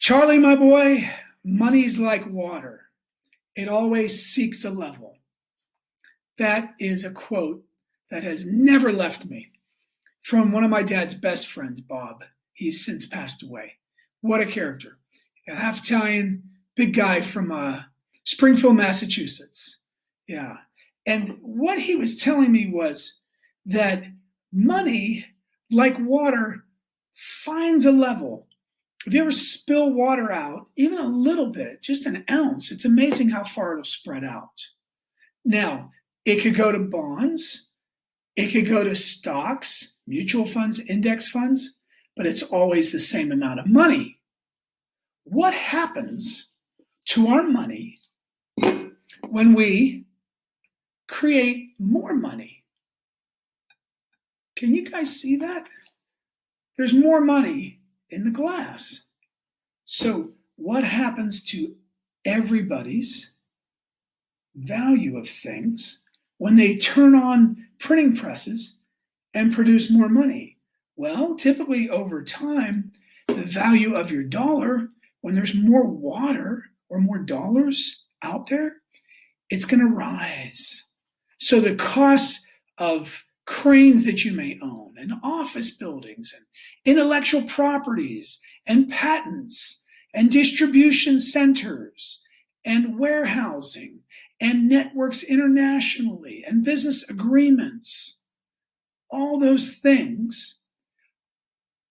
Charlie, my boy, money's like water. It always seeks a level. That is a quote that has never left me from one of my dad's best friends, Bob. He's since passed away. What a character. A half Italian, big guy from Springfield, Massachusetts. Yeah. And what he was telling me was that money, like water, finds a level. If you ever spill water out, even a little bit, just an ounce, it's amazing how far it'll spread out. Now, it could go to bonds, it could go to stocks, mutual funds, index funds, but it's always the same amount of money. What happens to our money when we create more money? Can you guys see that? There's more money in the glass. So what happens to everybody's value of things when they turn on printing presses and produce more money? Well, typically over time, the value of your dollar, when there's more water or more dollars out there, it's going to rise. So the cost of cranes that you may own, and office buildings, and intellectual properties, and patents, and distribution centers, and warehousing, and networks internationally, and business agreements, all those things,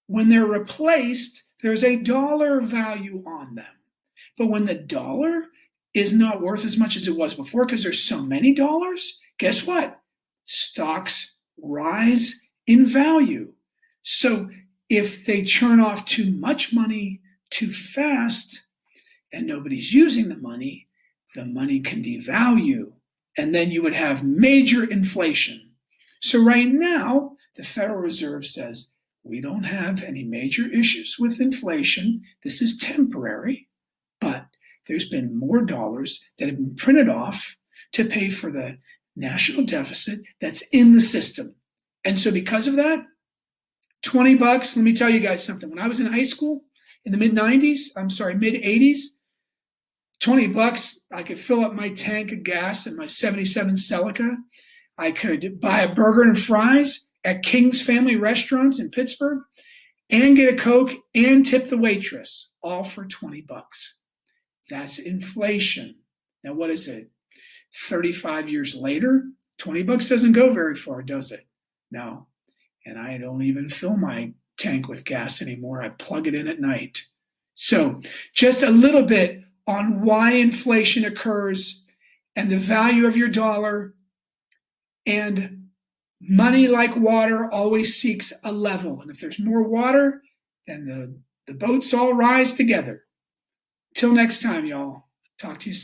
when they're replaced, there's a dollar value on them. But when the dollar is not worth as much as it was before because there's so many dollars, guess what? Stocks rise in value. So if they churn off too much money too fast and nobody's using the money can devalue, and then you would have major inflation. So right now, the Federal Reserve says, we don't have any major issues with inflation. This is temporary, but there's been more dollars that have been printed off to pay for the national deficit that's in the system. And so because of that, $20, let me tell you guys something. When I was in high school in the mid-80s, $20, I could fill up my tank of gas in my 77 Celica. I could buy a burger and fries at King's Family Restaurants in Pittsburgh and get a Coke and tip the waitress, all for $20. That's inflation. Now, what is it? 35 years later, $20 doesn't go very far, does it? No. And I don't even fill my tank with gas anymore. I plug it in at night. So just a little bit on why inflation occurs and the value of your dollar. And money, like water, always seeks a level. And if there's more water, then the boats all rise together. Till next time, y'all. Talk to you soon.